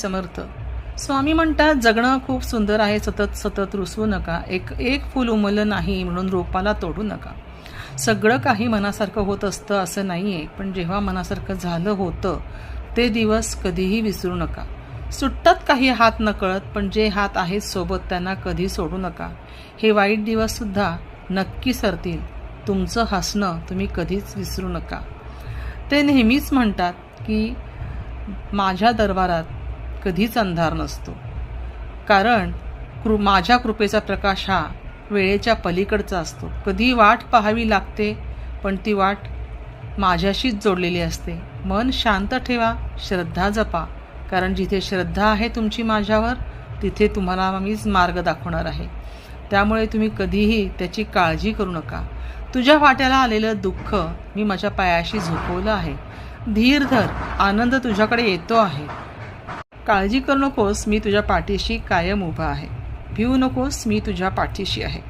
समर्थ. स्वामी म्हणतात, जगणं खूप सुंदर आहे, सतत सतत रुसवू नका. एक एक फूल उमललं नाही म्हणून रोपाला तोडू नका. सगळं काही मनासारखं होत असतं असं नाही आहे, पण जेव्हा मनासारखं झालं होतं ते दिवस कधीही विसरू नका. सुटतात काही हात नकळत, पण जे हात आहेत सोबत त्यांना कधी सोडू नका. हे वाईट दिवससुद्धा नक्की सरतील. तुमचं हसणं तुम्ही कधीच विसरू नका. ते नेहमीच म्हणतात की माझ्या दरबारात कधीच अंधार नसतो, कारण माझ्या कृपेचा प्रकाश हा वेळेच्या पलीकडचा असतो. कधी वाट पाहावी लागते, पण ती वाट माझ्याशीच जोडलेली असते. मन शांत ठेवा, श्रद्धा जपा, कारण जिथे श्रद्धा आहे तुमची माझ्यावर, तिथे तुम्हाला मीच मार्ग दाखवणार आहे. त्यामुळे तुम्ही कधीही त्याची काळजी करू नका. तुझ्या वाट्याला आलेलं दुःख मी माझ्या पायाशी झोपवलं आहे. धीर धर, आनंद तुझ्याकडे येतो आहे. काळजी करू नकोस, मी तुझ्या पाठीशी कायम उभा आहे. भिवू नकोस, मी तुझ्या पाठीशी आहे.